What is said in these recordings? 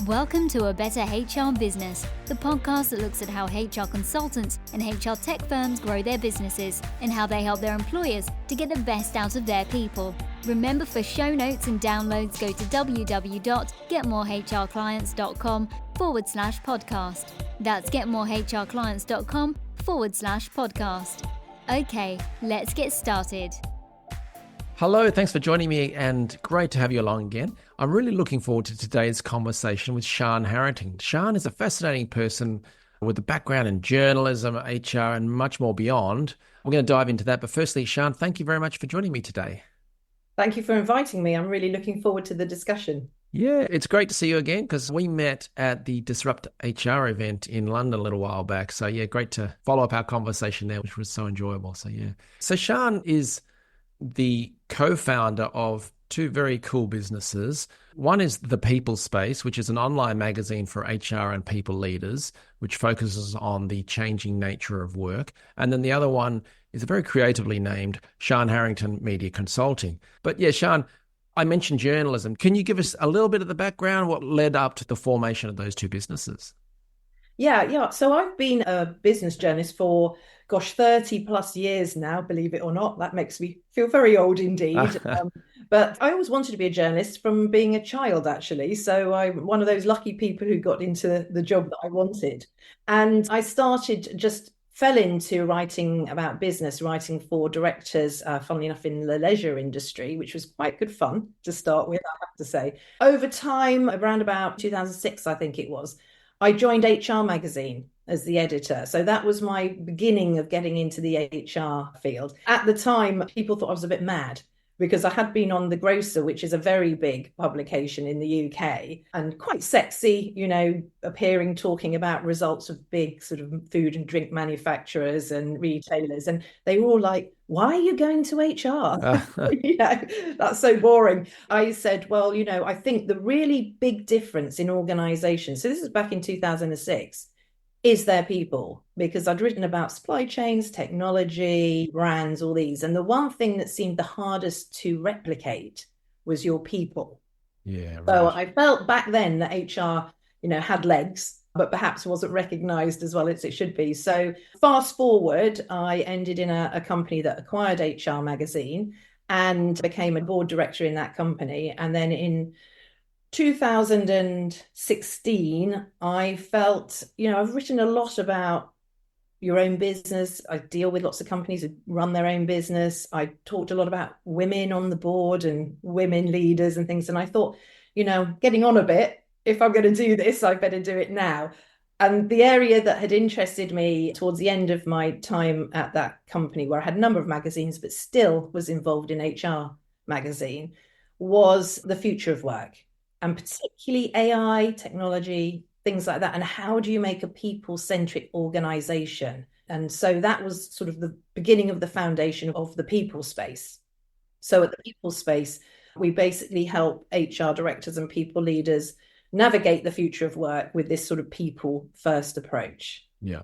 Welcome to A Better HR Business, the podcast that looks at how HR consultants and HR tech firms grow their businesses and how they help their employers to get the best out of their people. Remember, for show notes and downloads, go to www.getmorehrclients.com/podcast. That's getmorehrclients.com/podcast. Okay, let's get started. Hello, thanks for joining me and great to have you along again. I'm really looking forward to today's conversation with Siân Harrington. Siân is a fascinating person with a background in journalism, HR, and much more beyond. We're going to dive into that. But firstly, Siân, thank you very much for joining me today. Thank you for inviting me. I'm really looking forward to the discussion. Yeah, it's great to see you again because we met at the Disrupt HR event in London a little while back. So yeah, great to follow up our conversation there, which was so enjoyable. So yeah. So Siân is the co-founder of two very cool businesses. One is The People Space, which is an online magazine for HR and people leaders, which focuses on the changing nature of work. And then the other one is a very creatively named Siân Harrington Media Consulting. But yeah, Siân, I mentioned journalism. Can you give us a little bit of the background, what led up to the formation of those two businesses? Yeah. So I've been a business journalist for, 30 plus years now, believe it or not. That makes me feel very old indeed. But I always wanted to be a journalist from being a child, actually. So I'm one of those lucky people who got into the job that I wanted. And I fell into writing about business, writing for directors, funnily enough, in the leisure industry, which was quite good fun to start with, I have to say. Over time, around about 2006, I think it was, I joined HR magazine as the editor. So that was my beginning of getting into the HR field. At the time, people thought I was a bit mad because I had been on The Grocer, which is a very big publication in the UK and quite sexy, appearing, talking about results of big sort of food and drink manufacturers and retailers. And they were all like, why are you going to HR? That's so boring. I said, well, I think the really big difference in organizations, so this is back in 2006, is their people, because I'd written about supply chains, technology, brands, all these. And the one thing that seemed the hardest to replicate was your people. Yeah. Right. So I felt back then that HR, had legs, but perhaps wasn't recognized as well as it should be. So fast forward, I ended in a company that acquired HR magazine and became a board director in that company. And then in 2016, I felt, I've written a lot about your own business. I deal with lots of companies who run their own business. I talked a lot about women on the board and women leaders and things. And I thought, getting on a bit, if I'm going to do this, I better do it now. And the area that had interested me towards the end of my time at that company, where I had a number of magazines, but still was involved in HR magazine, was the future of work. And particularly AI, technology, things like that. And how do you make a people-centric organization? And so that was sort of the beginning of the foundation of the People Space. So at the People Space, we basically help HR directors and people leaders navigate the future of work with this sort of people-first approach. Yeah,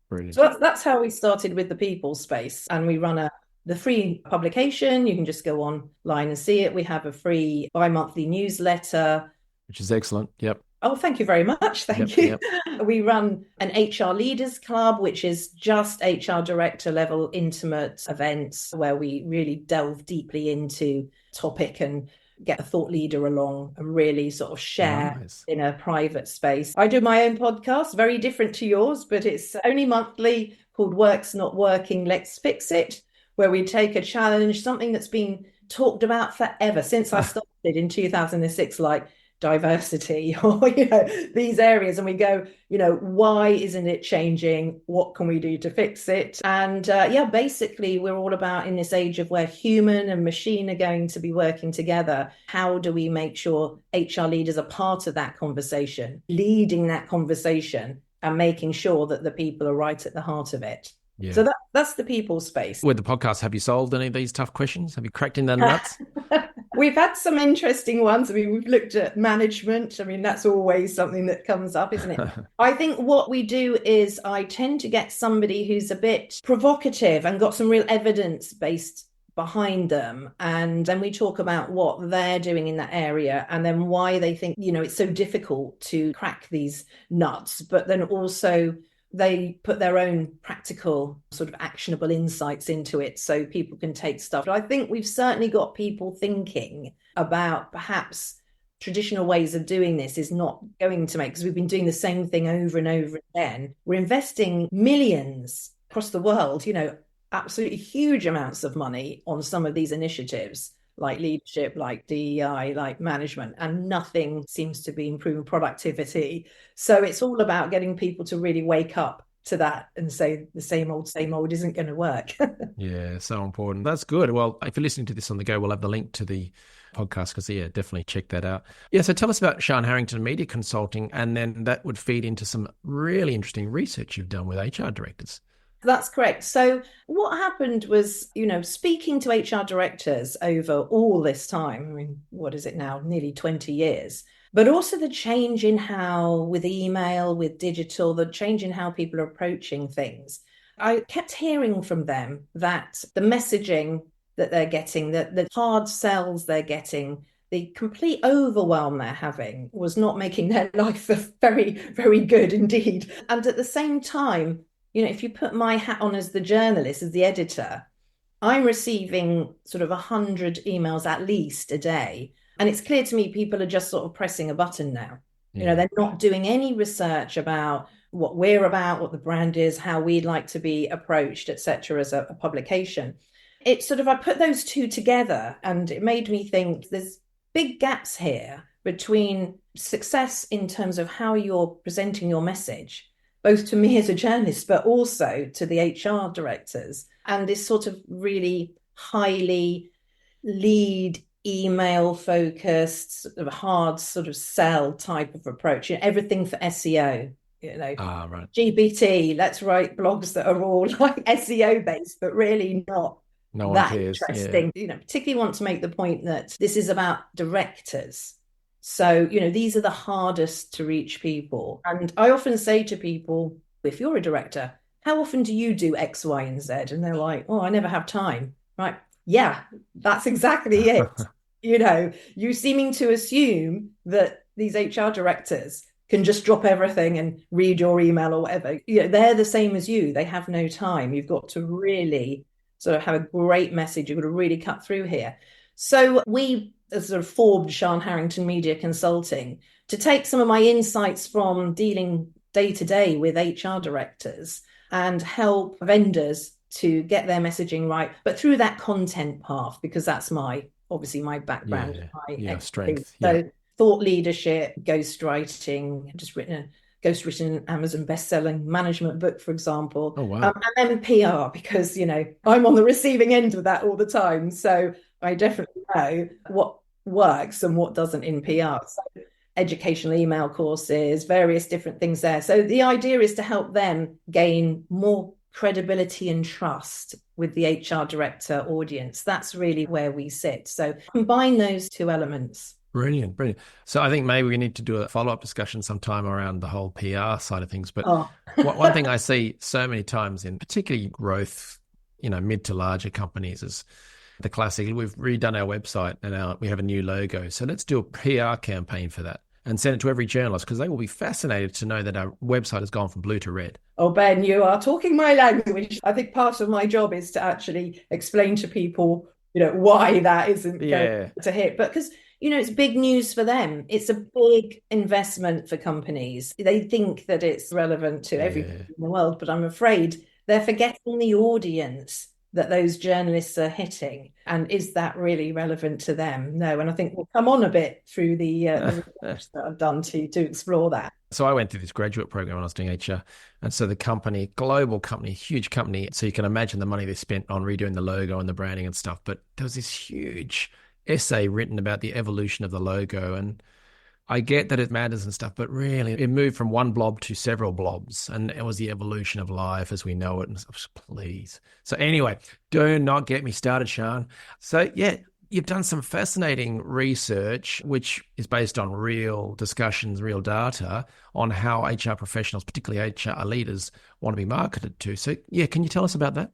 brilliant. So that's how we started with the People Space. And we run the free publication. You can just go online and see it. We have a free bi-monthly newsletter. Which is excellent. Yep. Oh, thank you very much. Thank you. Yep. We run an HR Leaders Club, which is just HR director level intimate events where we really delve deeply into topic and get a thought leader along and really sort of share in a private space. I do my own podcast, very different to yours, but it's only monthly, called Work's Not Working, Let's Fix It, where we take a challenge, something that's been talked about forever since I started in 2006, like diversity or, these areas. And we go, why isn't it changing? What can we do to fix it? And basically we're all about, in this age of where human and machine are going to be working together, how do we make sure HR leaders are part of that conversation, leading that conversation and making sure that the people are right at the heart of it. Yeah. So that's the People Space. With the podcast, have you solved any of these tough questions? Have you cracked in the nuts? We've had some interesting ones. We've looked at management. That's always something that comes up, isn't it? I think what we do is I tend to get somebody who's a bit provocative and got some real evidence-based behind them. And then we talk about what they're doing in that area and then why they think, it's so difficult to crack these nuts. But then also they put their own practical sort of actionable insights into it so people can take stuff. But I think we've certainly got people thinking about perhaps traditional ways of doing this is not going to make, because we've been doing the same thing over and over again. We're investing millions across the world, absolutely huge amounts of money on some of these initiatives like leadership, like DEI, like management, and nothing seems to be improving productivity. So it's all about getting people to really wake up to that and say the same old isn't going to work. Yeah, so important. That's good. Well, if you're listening to this on the go, we'll have the link to the podcast because, definitely check that out. Yeah, so tell us about Siân Harrington Media Consulting, and then that would feed into some really interesting research you've done with HR directors. That's correct. So what happened was, speaking to HR directors over all this time, I mean, what is it now? Nearly 20 years. But also the change in how, with email, with digital, the change in how people are approaching things. I kept hearing from them that the messaging that they're getting, that the hard sells they're getting, the complete overwhelm they're having was not making their life very, very good indeed. And at the same time, if you put my hat on as the journalist, as the editor, I'm receiving sort of 100 emails at least a day. And it's clear to me people are just sort of pressing a button now. Yeah. They're not doing any research about what we're about, what the brand is, how we'd like to be approached, etc. as a publication. It's sort of, I put those two together and it made me think there's big gaps here between success in terms of how you're presenting your message, both to me as a journalist, but also to the HR directors, and this sort of really highly lead email focused, sort of hard sort of sell type of approach, everything for SEO, right. GPT, let's write blogs that are all like SEO based, but really not that interesting. Yeah. Particularly want to make the point that this is about directors. So, these are the hardest to reach people. And I often say to people, if you're a director, how often do you do X, Y, and Z? And they're like, oh, I never have time. Right. Yeah, that's exactly it. You seeming to assume that these HR directors can just drop everything and read your email or whatever. They're the same as you. They have no time. You've got to really sort of have a great message. You've got to really cut through here. So we sort of formed Siân Harrington Media Consulting to take some of my insights from dealing day to day with HR directors and help vendors to get their messaging right, but through that content path, because that's obviously my background. My strength. So thought leadership, ghostwriting, just written an Amazon best-selling management book, for example. Oh, wow. And then PR, because, I'm on the receiving end of that all the time. So I definitely know what works and what doesn't in PR. So educational email courses, various different things there. So the idea is to help them gain more credibility and trust with the HR director audience. That's really where we sit. So combine those two elements. Brilliant. So I think maybe we need to do a follow-up discussion sometime around the whole PR side of things. But one thing I see so many times in particularly growth, mid to larger companies is the classic, we've redone our website and we have a new logo. So let's do a PR campaign for that and send it to every journalist because they will be fascinated to know that our website has gone from blue to red. Oh, Ben, you are talking my language. I think part of my job is to actually explain to people, why that isn't going to hit. But because, it's big news for them. It's a big investment for companies. They think that it's relevant to everybody in the world, but I'm afraid they're forgetting the audience that those journalists are hitting. And is that really relevant to them? No. And I think we'll come on a bit through the research that I've done to explore that. So I went through this graduate program when I was doing HR. And so the company, global company, huge company. So you can imagine the money they spent on redoing the logo and the branding and stuff. But there was this huge essay written about the evolution of the logo. And I get that it matters and stuff, but really it moved from one blob to several blobs. And it was the evolution of life as we know it. And please. So anyway, do not get me started, Siân. So you've done some fascinating research, which is based on real discussions, real data on how HR professionals, particularly HR leaders, want to be marketed to. So can you tell us about that?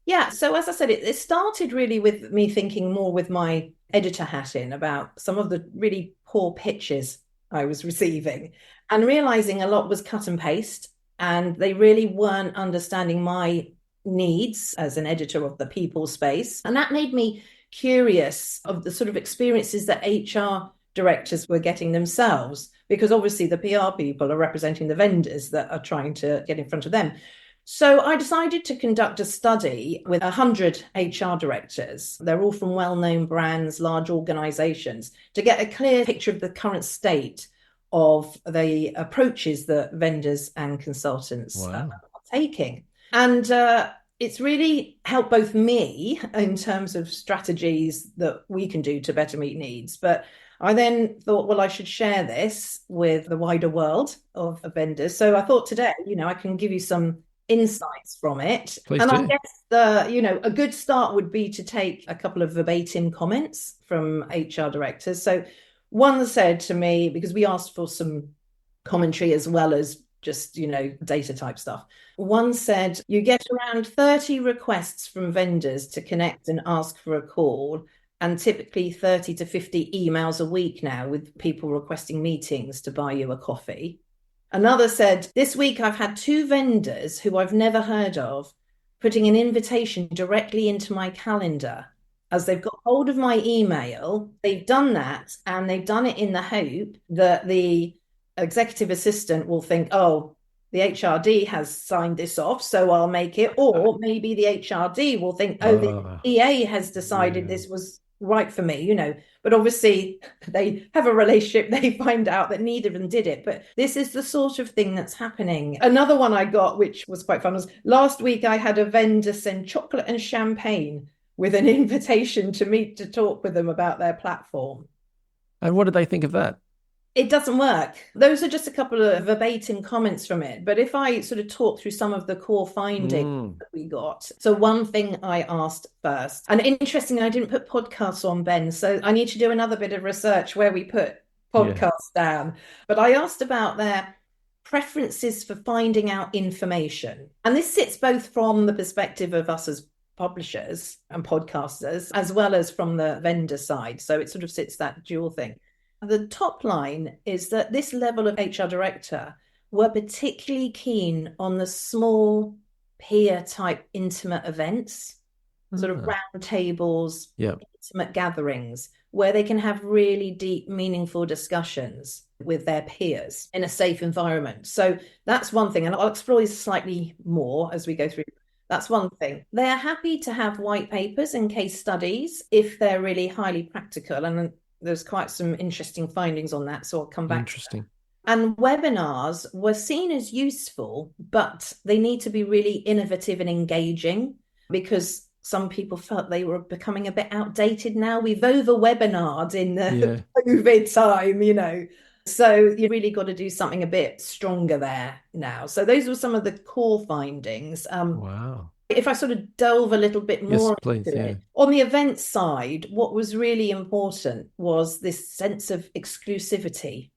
Yeah, so as I said, it started really with me thinking more with my editor hat in about some of the really poor pitches I was receiving and realizing a lot was cut and paste, and they really weren't understanding my needs as an editor of the people space. And that made me curious of the sort of experiences that HR directors were getting themselves, because obviously the PR people are representing the vendors that are trying to get in front of them. So I decided to conduct a study with 100 HR directors. They're all from well-known brands, large organizations, to get a clear picture of the current state of the approaches that vendors and consultants Wow. are taking. And it's really helped both me in terms of strategies that we can do to better meet needs. But I then thought, well, I should share this with the wider world of vendors. So I thought today, I can give you some insights from it. Please And I do. guess a good start would be to take a couple of verbatim comments from HR directors. So one said to me, because we asked for some commentary as well as just, data type stuff. One said, you get around 30 requests from vendors to connect and ask for a call, and typically 30 to 50 emails a week now with people requesting meetings to buy you a coffee. Another said, this week I've had 2 vendors who I've never heard of putting an invitation directly into my calendar as they've got hold of my email. They've done that, and they've done it in the hope that the executive assistant will think, oh, the HRD has signed this off, so I'll make it. Or maybe the HRD will think, oh, the EA has decided this was right for me, But obviously they have a relationship, they find out that neither of them did it. But this is the sort of thing that's happening. Another one I got, which was quite fun, was last week I had a vendor send chocolate and champagne with an invitation to meet to talk with them about their platform. And what did they think of that? It doesn't work. Those are just a couple of verbatim comments from it. But if I sort of talk through some of the core findings that we got. So one thing I asked first, and interestingly, I didn't put podcasts on, Ben. So I need to do another bit of research where we put podcasts down. But I asked about their preferences for finding out information. And this sits both from the perspective of us as publishers and podcasters, as well as from the vendor side. So it sort of sits that dual thing. The top line is that this level of HR director were particularly keen on the small peer type intimate events, sort of round tables, intimate gatherings, where they can have really deep, meaningful discussions with their peers in a safe environment. So that's one thing. And I'll explore this slightly more as we go through. That's one thing. They're happy to have white papers and case studies if they're really highly practical. And there's quite some interesting findings on that, so I'll come back. Interesting. And webinars were seen as useful, but they need to be really innovative and engaging, because some people felt they were becoming a bit outdated now. We've over-webinared in the COVID time, So you really got to do something a bit stronger there now. So those were some of the core findings. Wow. If I sort of delve a little bit more into it, on the event side, what was really important was this sense of exclusivity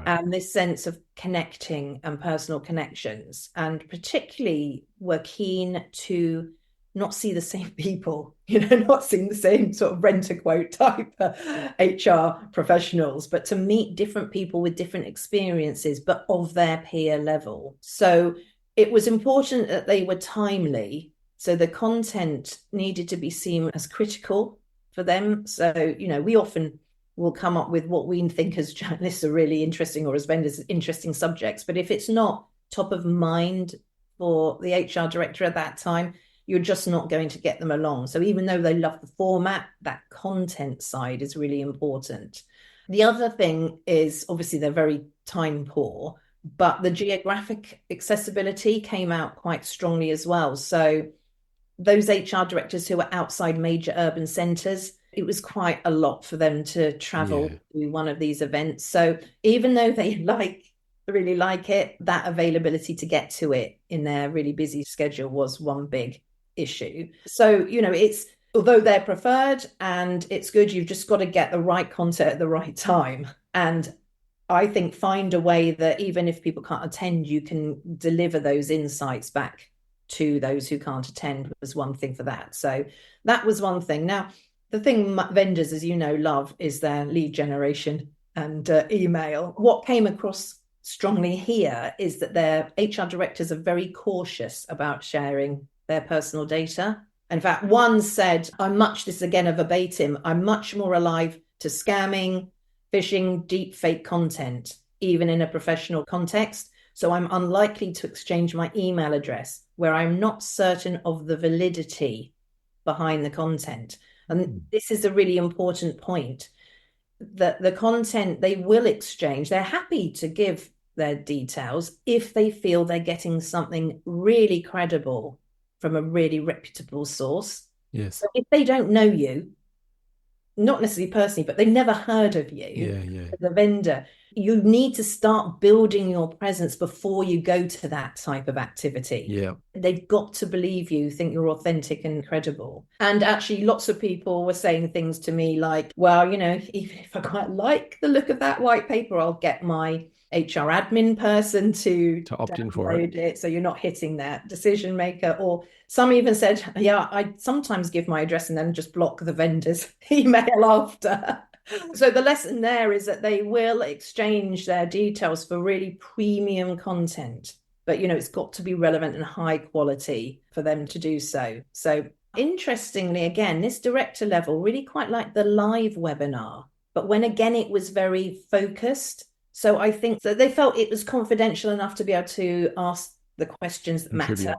and this sense of connecting and personal connections, and particularly were keen to not see the same people, not seeing the same sort of rent-a-quote type HR professionals, but to meet different people with different experiences, but of their peer level. So it was important that they were timely. So the content needed to be seen as critical for them. So, we often will come up with what we think as journalists are really interesting, or as vendors, interesting subjects. But if it's not top of mind for the HR director at that time, you're just not going to get them along. So even though they love the format, that content side is really important. The other thing is, obviously, they're very time poor, but the geographic accessibility came out quite strongly as well. So those HR directors who were outside major urban centres, it was quite a lot for them to travel to one of these events. So even though they really like it, that availability to get to it in their really busy schedule was one big issue. So, it's, although they're preferred and it's good, you've just got to get the right content at the right time. And I think find a way that even if people can't attend, you can deliver those insights back to those who can't attend was one thing for that. So that was one thing. Now, the thing vendors, as you know, love is their lead generation and email. What came across strongly here is that their HR directors are very cautious about sharing their personal data. In fact, one said, this is again a verbatim, I'm much more alive to scamming, phishing, deep fake content, even in a professional context. So I'm unlikely to exchange my email address where I'm not certain of the validity behind the content. And this is a really important point, that the content they will exchange, they're happy to give their details if they feel they're getting something really credible from a really reputable source. Yes. So if they don't know you, not necessarily personally, but they've never heard of you, yeah. the vendor, you need to start building your presence before you go to that type of activity. Yeah. They've got to believe you, think you're authentic and credible. And actually, lots of people were saying things to me like, well, even if I quite like the look of that white paper, I'll get my HR admin person to opt in for it, so you're not hitting that decision maker. Or some even said, yeah, I sometimes give my address and then just block the vendor's email after. So the lesson there is that they will exchange their details for really premium content, but it's got to be relevant and high quality for them to do so. So interestingly, again, this director level really quite liked the live webinar, but when again it was very focused. So I think that they felt it was confidential enough to be able to ask the questions that matter,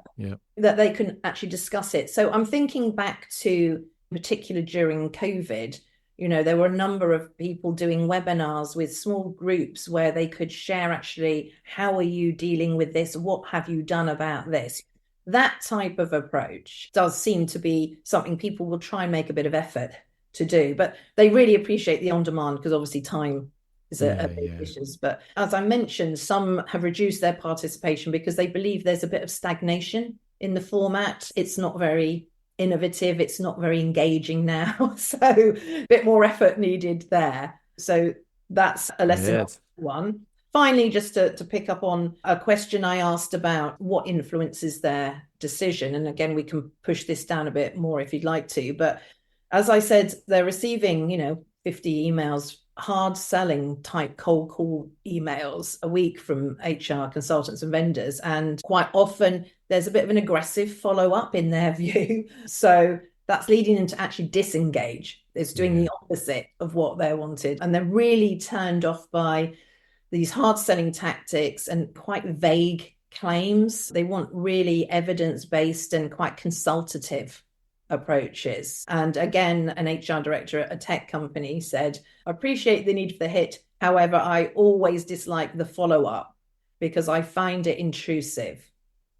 that they can actually discuss it. So I'm thinking back to, in particular during COVID, there were a number of people doing webinars with small groups where they could share actually, how are you dealing with this? What have you done about this? That type of approach does seem to be something people will try and make a bit of effort to do, but they really appreciate the on-demand because obviously time is a big issue. But as I mentioned, some have reduced their participation because they believe there's a bit of stagnation in the format. It's not very innovative, it's not very engaging now, so a bit more effort needed there. So that's a lesson one. Finally, just to pick up on a question I asked about what influences their decision, and again we can push this down a bit more if you'd like to, but as I said, they're receiving 50 emails, hard selling type cold call emails a week from HR consultants and vendors. And quite often there's a bit of an aggressive follow up in their view. So that's leading them to actually disengage. It's doing the opposite of what they wanted. And they're really turned off by these hard selling tactics and quite vague claims. They want really evidence based and quite consultative approaches. And again, an HR director at a tech company said, I appreciate the need for the hit. However, I always dislike the follow-up because I find it intrusive.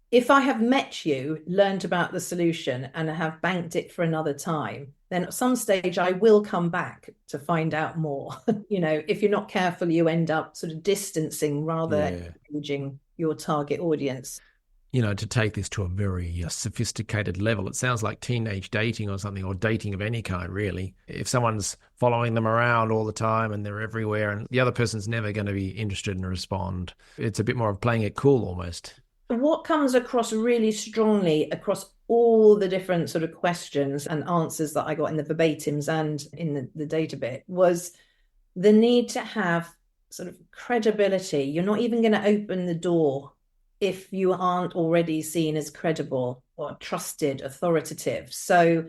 If I have met you, learned about the solution, and have banked it for another time, then at some stage I will come back to find out more. If you're not careful, you end up sort of distancing rather than engaging your target audience. To take this to a very sophisticated level, it sounds like teenage dating or something, or dating of any kind, really. If someone's following them around all the time and they're everywhere and the other person's never going to be interested and respond, it's a bit more of playing it cool almost. What comes across really strongly across all the different sort of questions and answers that I got in the verbatims and in the data bit was the need to have sort of credibility. You're not even going to open the door if you aren't already seen as credible or trusted, authoritative. So,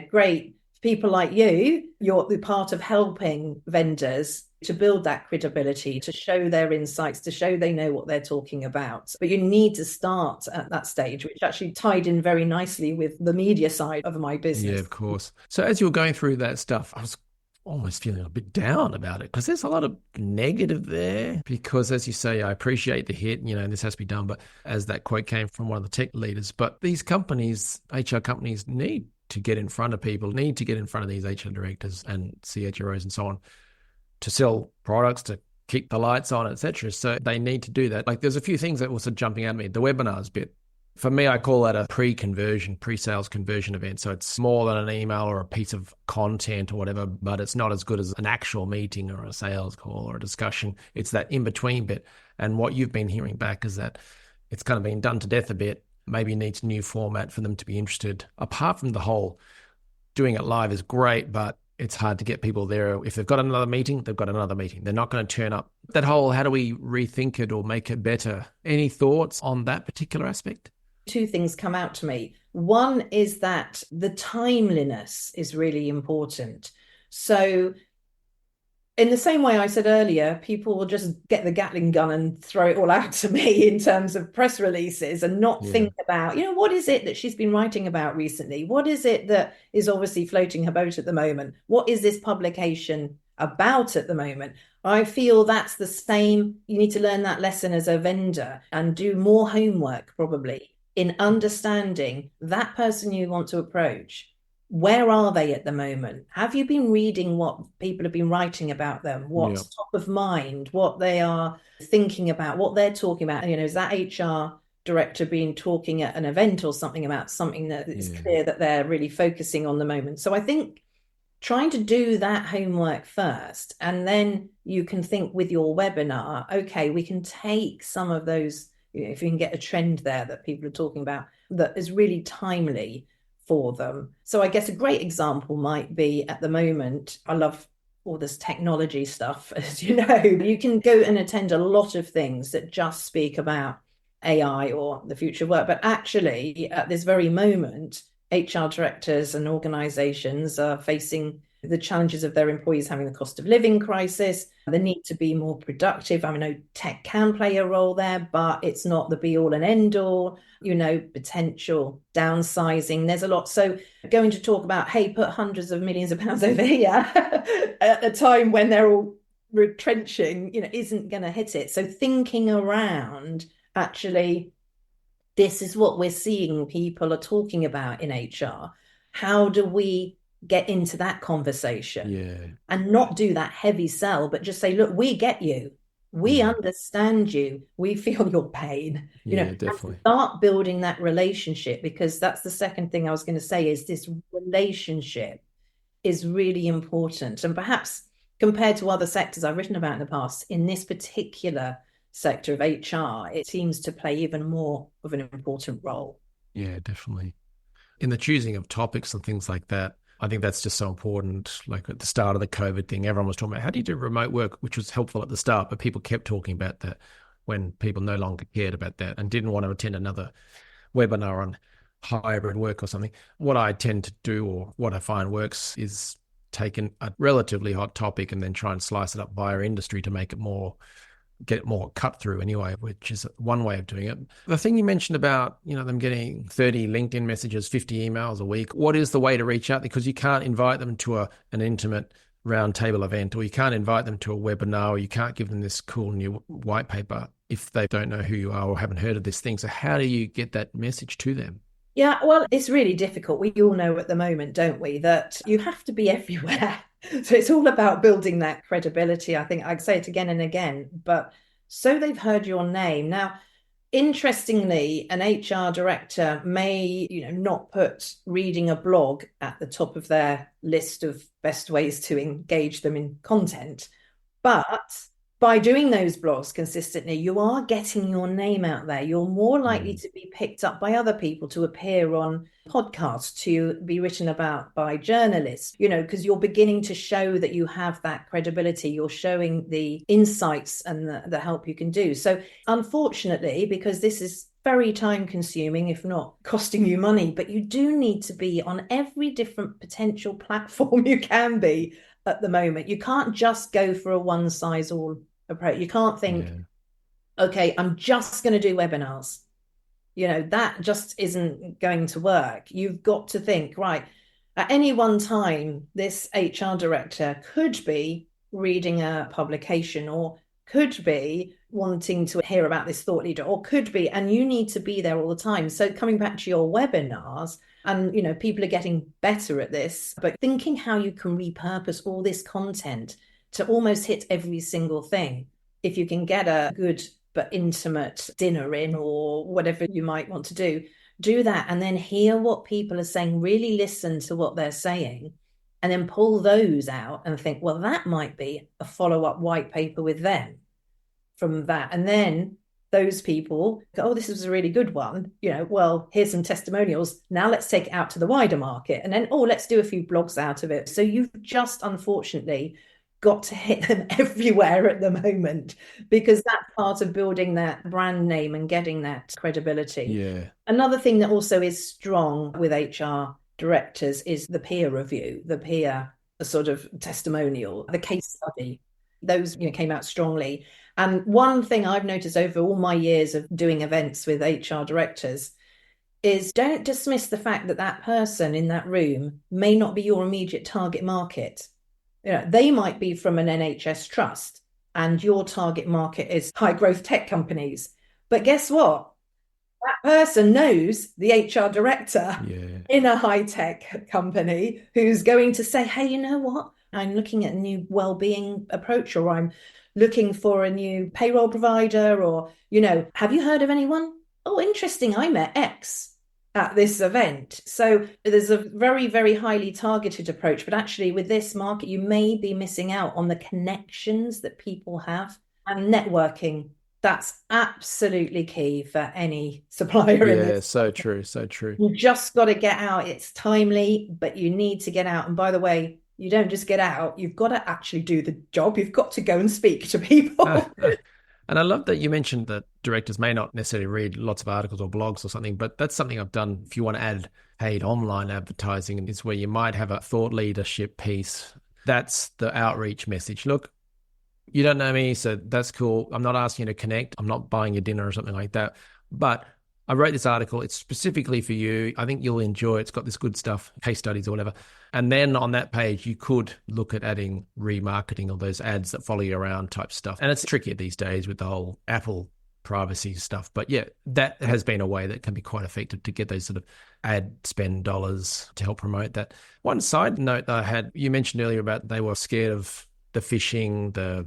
great people like you're the part of helping vendors to build that credibility, to show their insights, to show they know what they're talking about. But you need to start at that stage, which actually tied in very nicely with the media side of my business. Yeah, of course. So as you were going through that stuff, I was almost feeling a bit down about it because there's a lot of negative there because, as you say, I appreciate the hit, this has to be done. But as that quote came from one of the tech leaders, but these companies, HR companies, need to get in front of people, need to get in front of these HR directors and CHROs and so on to sell products, to keep the lights on, etc. So they need to do that. Like there's a few things that were sort of jumping at me. The webinars bit. For me, I call that a pre-sales conversion event. So it's more than an email or a piece of content or whatever, but it's not as good as an actual meeting or a sales call or a discussion. It's that in-between bit. And what you've been hearing back is that it's kind of been done to death a bit. maybe needs a new format for them to be interested. Apart from the whole doing it live is great, but it's hard to get people there. If they've got another meeting, they've got another meeting. They're not going to turn up. That whole, how do we rethink it or make it better? Any thoughts on that particular aspect? Two things come out to me. One is that the timeliness is really important. So in the same way I said earlier, people will just get the Gatling gun and throw it all out to me in terms of press releases and not think about, what is it that she's been writing about recently? What is it that is obviously floating her boat at the moment? What is this publication about at the moment? I feel that's the same. You need to learn that lesson as a vendor and do more homework probably in understanding that person you want to approach. Where are they at the moment? Have you been reading what people have been writing about them? What's top of mind? What they are thinking about? What they're talking about? Is that HR director been talking at an event or something about something that is clear that they're really focusing on the moment? So I think trying to do that homework first, and then you can think with your webinar, okay, we can take some of those, if you can get a trend there that people are talking about that is really timely for them. So I guess a great example might be, at the moment, I love all this technology stuff, as you know. You can go and attend a lot of things that just speak about AI or the future of work, but actually at this very moment, HR directors and organizations are facing the challenges of their employees having the cost of living crisis, the need to be more productive. I know tech can play a role there, but it's not the be all and end all, potential downsizing. There's a lot. So going to talk about, hey, put hundreds of millions of pounds over here at a time when they're all retrenching, isn't going to hit it. So thinking around, actually, this is what we're seeing people are talking about in HR. How do we get into that conversation and not do that heavy sell, but just say, look, we get you. We understand you. We feel your pain. Definitely. Start building that relationship, because that's the second thing I was going to say, is this relationship is really important. And perhaps compared to other sectors I've written about in the past, in this particular sector of HR, it seems to play even more of an important role. Yeah, definitely. In the choosing of topics and things like that, I think that's just so important. Like at the start of the COVID thing, everyone was talking about how do you do remote work, which was helpful at the start, but people kept talking about that when people no longer cared about that and didn't want to attend another webinar on hybrid work or something. What I tend to do, or what I find works, is take a relatively hot topic and then try and slice it up via industry to make it get it more cut through anyway, which is one way of doing it. The thing you mentioned about, them getting 30 LinkedIn messages, 50 emails a week, what is the way to reach out? Because you can't invite them to an intimate roundtable event, or you can't invite them to a webinar, or you can't give them this cool new white paper if they don't know who you are or haven't heard of this thing. So how do you get that message to them? Yeah, well, it's really difficult. We all know at the moment, don't we, that you have to be everywhere. So it's all about building that credibility. I think I'd say it again and again, but so they've heard your name. Now, interestingly, an HR director may, not put reading a blog at the top of their list of best ways to engage them in content, but by doing those blogs consistently, you are getting your name out there. You're more likely to be picked up by other people, to appear on podcasts, to be written about by journalists, because you're beginning to show that you have that credibility. You're showing the insights and the help you can do. So unfortunately, because this is very time consuming, if not costing you money, but you do need to be on every different potential platform you can be at the moment. You can't just go for a one size all approach. You can't think, okay, I'm just going to do webinars. That just isn't going to work. You've got to think, right, at any one time, this HR director could be reading a publication, or could be wanting to hear about this thought leader, or could be, and you need to be there all the time. So coming back to your webinars, and people are getting better at this, but thinking how you can repurpose all this content to almost hit every single thing. If you can get a good but intimate dinner in, or whatever you might want to do that, and then hear what people are saying, really listen to what they're saying, and then pull those out and think, well, that might be a follow-up white paper with them from that. And then those people go, oh, this was a really good one. Well, here's some testimonials. Now let's take it out to the wider market. And then, oh, let's do a few blogs out of it. So you've just unfortunately got to hit them everywhere at the moment, because that's part of building that brand name and getting that credibility. Yeah. Another thing that also is strong with HR directors is the peer review, the peer sort of testimonial, the case study. Those came out strongly. And one thing I've noticed over all my years of doing events with HR directors is, don't dismiss the fact that that person in that room may not be your immediate target market. They might be from an NHS trust and your target market is high growth tech companies. But guess what? That person knows the HR director in a high tech company who's going to say, hey, you know what? I'm looking at a new well-being approach, or I'm looking for a new payroll provider, or, have you heard of anyone? Oh, interesting. I met X at this event. So there's a very, very highly targeted approach, but actually with this market, you may be missing out on the connections that people have, and networking. That's absolutely key for any supplier in this. So true, so true. You just got to get out. It's timely, but you need to get out. And by the way, you don't just get out, you've got to actually do the job. You've got to go and speak to people. And I love that you mentioned that directors may not necessarily read lots of articles or blogs or something, but that's something I've done. If you want to add paid online advertising, is where you might have a thought leadership piece. That's the outreach message. Look, you don't know me, so that's cool. I'm not asking you to connect. I'm not buying you dinner or something like that. But I wrote this article. It's specifically for you. I think you'll enjoy it. It's got this good stuff, case studies or whatever. And then on that page, you could look at adding remarketing or those ads that follow you around type stuff. And it's trickier these days with the whole Apple privacy stuff. But yeah, that has been a way that can be quite effective to get those sort of ad spend dollars to help promote that. One side note that I had, you mentioned earlier about they were scared of the phishing, the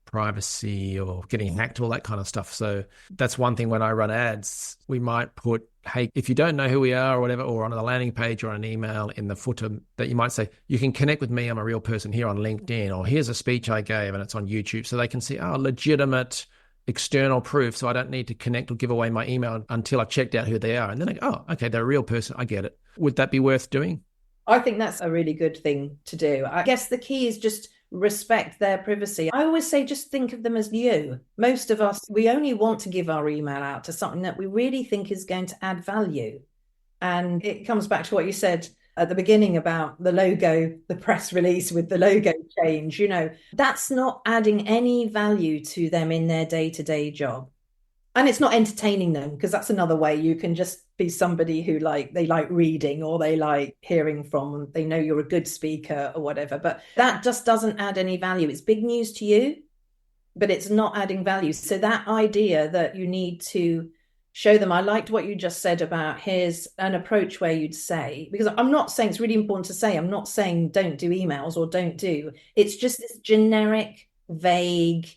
privacy or getting hacked, all that kind of stuff. So that's one thing when I run ads, we might put, hey, if you don't know who we are or whatever, or on the landing page or on an email in the footer, that you might say, you can connect with me, I'm a real person here on LinkedIn, or here's a speech I gave and it's on YouTube. So they can see, legitimate external proof. So I don't need to connect or give away my email until I've checked out who they are. And then I go, okay, they're a real person. I get it. Would that be worth doing? I think that's a really good thing to do. I guess the key is just respect their privacy. I always say, just think of them as you. Most of us, we only want to give our email out to something that we really think is going to add value. And it comes back to what you said at the beginning about the logo, the press release with the logo change. That's not adding any value to them in their day-to-day job. And it's not entertaining them, because that's another way you can just be somebody who they like reading, or they like hearing from, they know you're a good speaker or whatever. But that just doesn't add any value. It's big news to you, but it's not adding value. So that idea that you need to show them, I liked what you just said about here's an approach where you'd say, because I'm not saying, it's really important to say, I'm not saying don't do emails or don't do, it's just this generic, vague,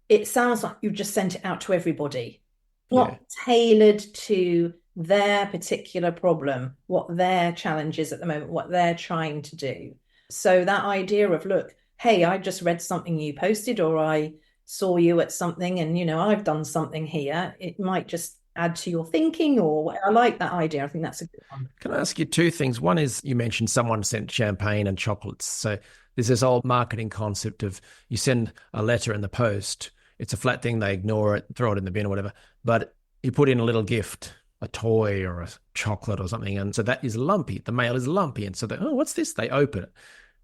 it sounds like you've just sent it out to everybody. Not tailored to their particular problem, what their challenge is at the moment, what they're trying to do. So that idea of, look, hey, I just read something you posted, or I saw you at something and, I've done something here. It might just add to your thinking, or I like that idea. I think that's a good one. Can I ask you two things? One is, you mentioned someone sent champagne and chocolates. So there's this old marketing concept of you send a letter in the post, it's a flat thing, they ignore it, throw it in the bin or whatever. But you put in a little gift, a toy or a chocolate or something. And so that is lumpy. The mail is lumpy. And so they, what's this? They open it.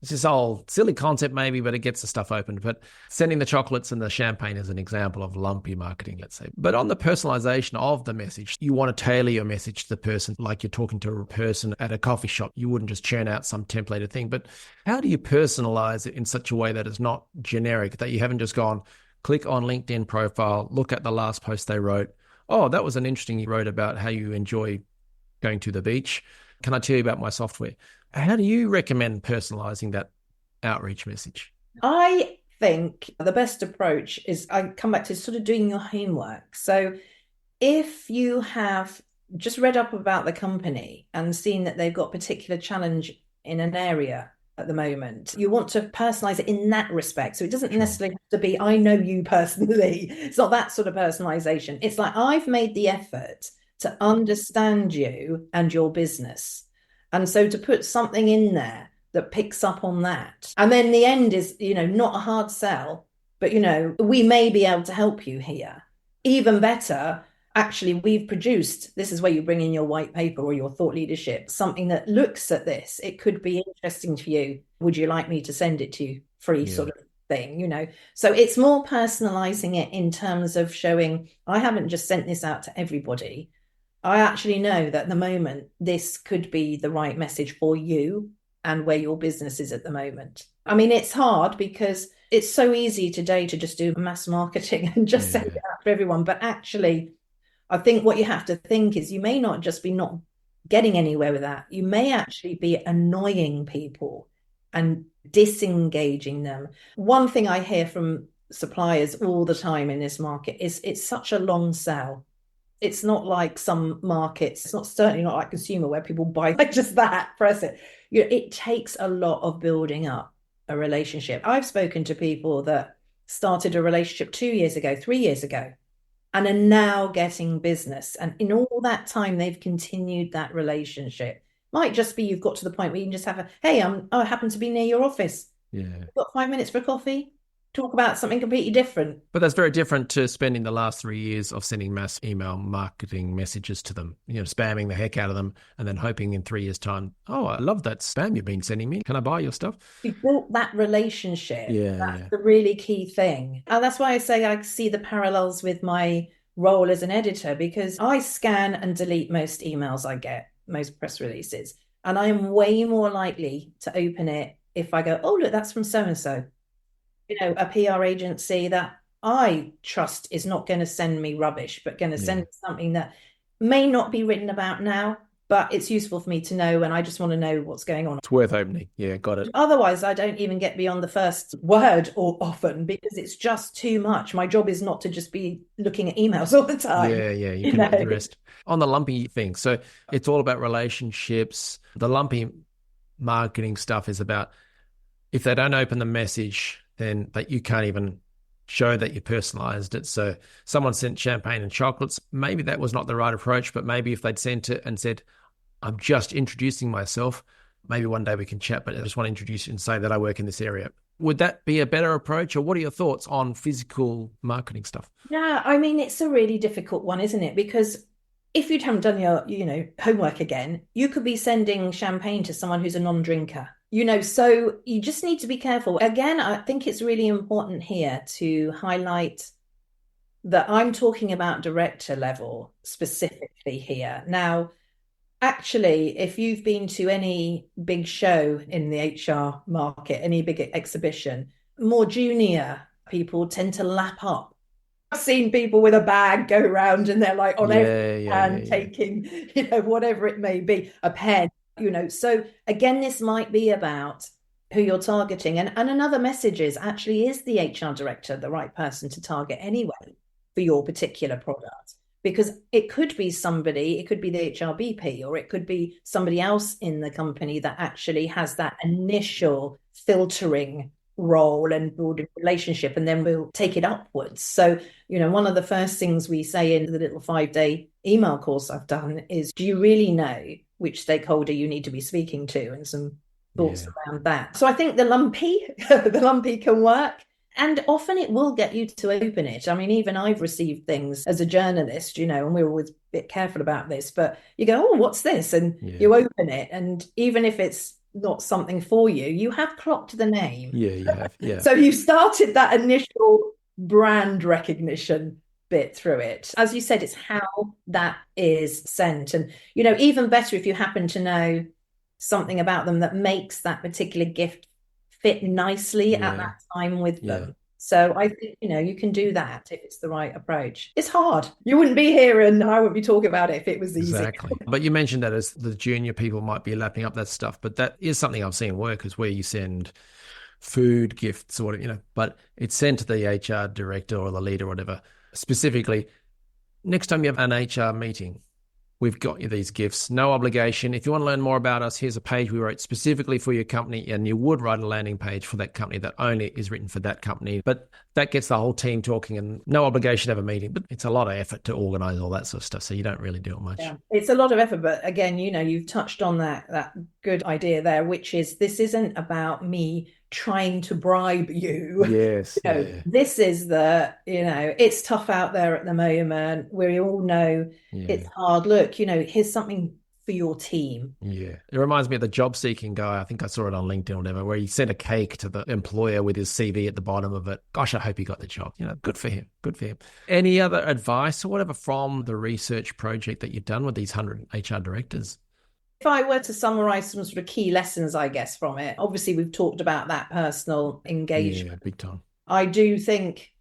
It's this old silly concept maybe, but it gets the stuff opened. But sending the chocolates and the champagne is an example of lumpy marketing, let's say. But on the personalization of the message, you want to tailor your message to the person, like you're talking to a person at a coffee shop. You wouldn't just churn out some templated thing. But how do you personalize it in such a way that it's not generic, that you haven't just gone, click on LinkedIn profile, look at the last post they wrote. Oh, that was an interesting, you wrote about how you enjoy going to the beach. Can I tell you about my software? How do you recommend personalizing that outreach message? I think the best approach is, I come back to sort of doing your homework. So if you have just read up about the company and seen that they've got particular challenge in an area, at the moment. You want to personalize it in that respect. So it doesn't Sure. necessarily have to be, I know you personally. It's not that sort of personalization. It's like, I've made the effort to understand you and your business. And so to put something in there that picks up on that. And then the end is, not a hard sell, but, we may be able to help you here. Even better, actually, we've produced, this is where you bring in your white paper or your thought leadership, something that looks at this. It could be interesting to you. Would you like me to send it to you? Free sort of thing, So it's more personalizing it in terms of showing, I haven't just sent this out to everybody. I actually know that at the moment, this could be the right message for you and where your business is at the moment. I mean, it's hard because it's so easy today to just do mass marketing and just send it out to everyone. But actually, I think what you have to think is you may not just be not getting anywhere with that. You may actually be annoying people and disengaging them. One thing I hear from suppliers all the time in this market is it's such a long sell. It's not like some markets, it's certainly not like consumer where people buy like just that, press it. It takes a lot of building up a relationship. I've spoken to people that started a relationship 2 years ago, 3 years ago, and are now getting business. And in all that time, they've continued that relationship. Might just be you've got to the point where you can just have hey, I happen to be near your office. Yeah. You've got 5 minutes for coffee? Talk about something completely different. But that's very different to spending the last 3 years of sending mass email marketing messages to them, spamming the heck out of them and then hoping in 3 years' time, oh, I love that spam you've been sending me. Can I buy your stuff? We built that relationship. That's the really key thing. And that's why I say I see the parallels with my role as an editor, because I scan and delete most emails I get, most press releases. And I am way more likely to open it if I go, oh, look, that's from so-and-so. A PR agency that I trust is not going to send me rubbish, but going to send something that may not be written about now, but it's useful for me to know, and I just want to know what's going on. It's worth opening. Yeah, got it. Otherwise, I don't even get beyond the first word or often because it's just too much. My job is not to just be looking at emails all the time. Yeah, you can do the rest. On the lumpy thing, so it's all about relationships. The lumpy marketing stuff is about if they don't open the message, then that you can't even show that you personalized it. So someone sent champagne and chocolates. Maybe that was not the right approach, but maybe if they'd sent it and said, I'm just introducing myself, maybe one day we can chat, but I just want to introduce you and say that I work in this area. Would that be a better approach, or what are your thoughts on physical marketing stuff? Yeah, I mean, it's a really difficult one, isn't it? Because if you haven't done your, homework again, you could be sending champagne to someone who's a non-drinker. So you just need to be careful. Again, I think it's really important here to highlight that I'm talking about director level specifically here. Now, actually, if you've been to any big show in the HR market, any big exhibition, more junior people tend to lap up. I've seen people with a bag go around and they're like on every hand taking, whatever it may be, a pen. So again, this might be about who you're targeting. And another message is the HR director the right person to target anyway for your particular product? Because it could be somebody, it could be the HR BP, or it could be somebody else in the company that actually has that initial filtering role and building relationship, and then we'll take it upwards. So, one of the first things we say in the little 5-day email course I've done is, do you really know which stakeholder you need to be speaking to, and some thoughts around that. So I think the lumpy can work. And often it will get you to open it. I mean, even I've received things as a journalist, and we're always a bit careful about this, but you go, oh, what's this? And you open it. And even if it's not something for you, you have clocked the name. Yeah, you have. Yeah. So you started that initial brand recognition bit through it. As you said, it's how that is sent. And, even better if you happen to know something about them that makes that particular gift fit nicely at that time with them. So I think, you can do that if it's the right approach. It's hard. You wouldn't be here and I wouldn't be talking about it if it was easy. Exactly. But you mentioned that as the junior people might be lapping up that stuff, but that is something I've seen work, is where you send food gifts or whatever, but it's sent to the HR director or the leader or whatever. Specifically, next time you have an HR meeting, we've got you these gifts, no obligation. If you want to learn more about us, here's a page we wrote specifically for your company, and you would write a landing page for that company that only is written for that company. But that gets the whole team talking, and no obligation to have a meeting, but it's a lot of effort to organize all that sort of stuff. So you don't really do it much. Yeah, it's a lot of effort, but again, you've touched on that good idea there, which is this isn't about me trying to bribe you. Yes. This is it's tough out there at the moment. We all know it's hard. Look, here's something for your team. Yeah. It reminds me of the job seeking guy. I think I saw it on LinkedIn or whatever, where he sent a cake to the employer with his CV at the bottom of it. Gosh, I hope he got the job. Good for him. Good for him. Any other advice or whatever from the research project that you've done with these 100 HR directors? If I were to summarize some sort of key lessons, I guess, from it, obviously we've talked about that personal engagement. Yeah, big time. I do think,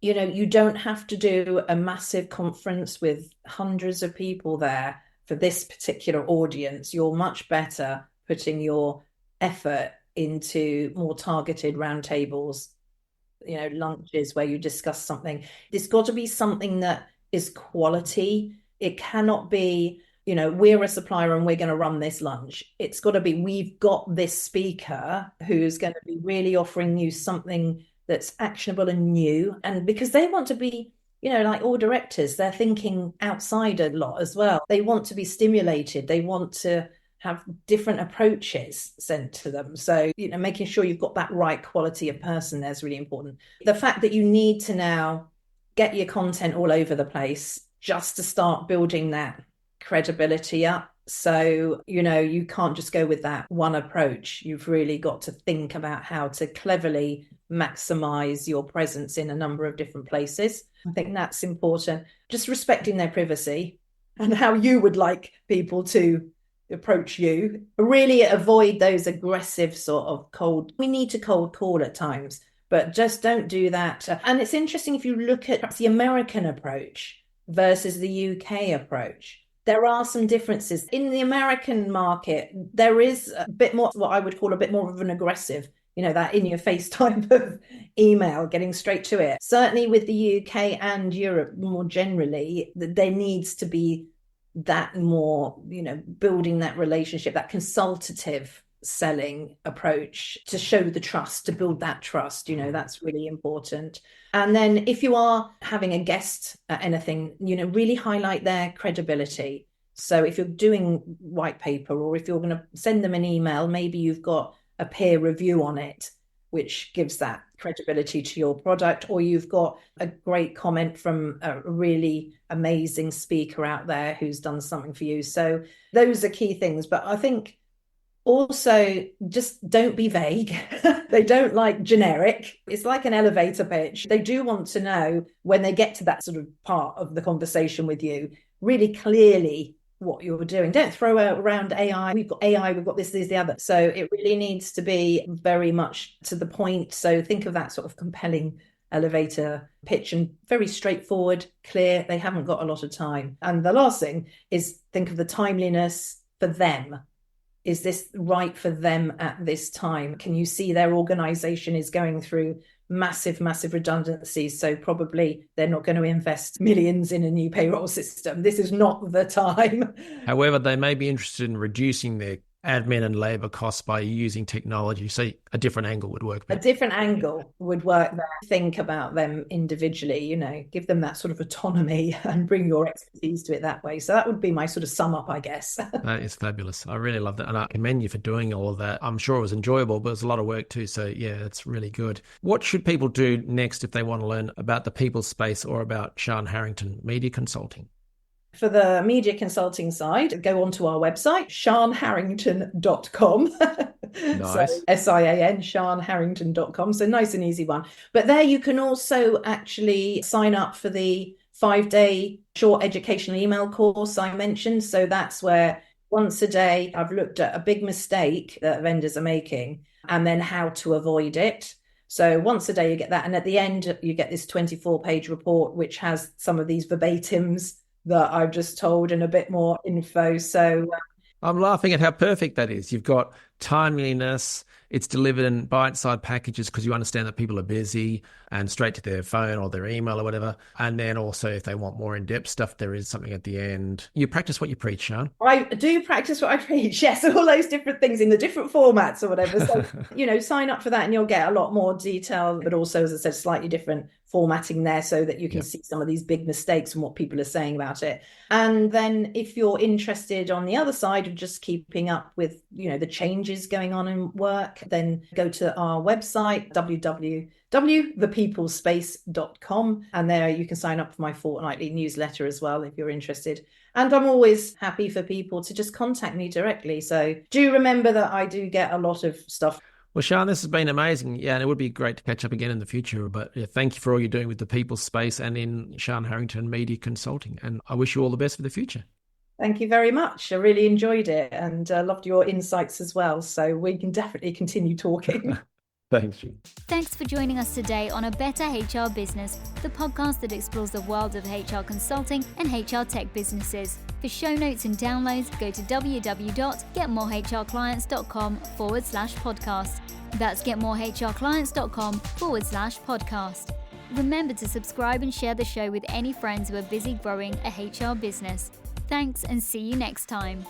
you don't have to do a massive conference with hundreds of people there for this particular audience. You're much better putting your effort into more targeted roundtables, lunches where you discuss something. It's got to be something that is quality. It cannot be, we're a supplier and we're going to run this lunch. It's got to be, we've got this speaker who's going to be really offering you something that's actionable and new. And because they want to be, like all directors, they're thinking outside a lot as well. They want to be stimulated. They want to have different approaches sent to them. So, making sure you've got that right quality of person there is really important. The fact that you need to now get your content all over the place just to start building that credibility up. So, you can't just go with that one approach. You've really got to think about how to cleverly maximize your presence in a number of different places. I think that's important. Just respecting their privacy and how you would like people to approach you. Really avoid those aggressive sort of we need to cold call at times, but just don't do that. And it's interesting if you look at perhaps the American approach versus the UK approach. There are some differences. In the American market, there is a bit more, what I would call a bit more of an aggressive, that in-your-face type of email, getting straight to it. Certainly with the UK and Europe more generally, there needs to be that more, building that relationship, that consultative selling approach to show the trust, to build that trust, that's really important. And then if you are having a guest at anything, really highlight their credibility. So if you're doing white paper or if you're going to send them an email, maybe you've got a peer review on it, which gives that credibility to your product, or you've got a great comment from a really amazing speaker out there who's done something for you. So those are key things. But I think also, just don't be vague. They don't like generic. It's like an elevator pitch. They do want to know when they get to that sort of part of the conversation with you, really clearly what you're doing. Don't throw around AI. We've got AI, we've got this, the other. So it really needs to be very much to the point. So think of that sort of compelling elevator pitch and very straightforward, clear. They haven't got a lot of time. And the last thing is think of the timeliness for them. Is this right for them at this time? Can you see their organization is going through massive redundancies? So probably they're not going to invest millions in a new payroll system. This is not the time. However, they may be interested in reducing their admin and labor costs by using technology. So a different angle would work. A different angle would work there. Think about them individually, give them that sort of autonomy and bring your expertise to it that way. So that would be my sort of sum up, I guess. That is fabulous. I really love that. And I commend you for doing all of that. I'm sure it was enjoyable, but it was a lot of work too. So yeah, it's really good. What should people do next if they want to learn about the people space or about Siân Harrington Media Consulting? For the media consulting side, go onto our website, sianharrington.com. Nice. So SIAN, sianharrington.com. So nice and easy one. But there you can also actually sign up for the 5-day short educational email course I mentioned. So that's where once a day I've looked at a big mistake that vendors are making and then how to avoid it. So once a day you get that. And at the end, you get this 24-page report, which has some of these verbatims that I've just told and a bit more info. So I'm laughing at how perfect that is. You've got timeliness, it's delivered in bite-sized packages because you understand that people are busy and straight to their phone or their email or whatever. And then also if they want more in-depth stuff, there is something at the end. You practice what you preach, Sian. I do practice what I preach, yes, all those different things in the different formats or whatever. So, sign up for that and you'll get a lot more detail, but also, as I said, slightly different formatting there so that you can see some of these big mistakes and what people are saying about it. And then if you're interested on the other side of just keeping up with, the changes going on in work, then go to our website, www.thepeoplespace.com. And there you can sign up for my fortnightly newsletter as well, if you're interested. And I'm always happy for people to just contact me directly. So do remember that I do get a lot of stuff. Well, Sian, this has been amazing. Yeah, and it would be great to catch up again in the future. But thank you for all you're doing with the People's Space and in Sian Harrington Media Consulting. And I wish you all the best for the future. Thank you very much. I really enjoyed it and loved your insights as well. So we can definitely continue talking. Thanks. Thanks for joining us today on A Better HR Business, the podcast that explores the world of HR consulting and HR tech businesses. For show notes and downloads, go to www.getmorehrclients.com/podcast. That's getmorehrclients.com/podcast. Remember to subscribe and share the show with any friends who are busy growing a HR business. Thanks and see you next time.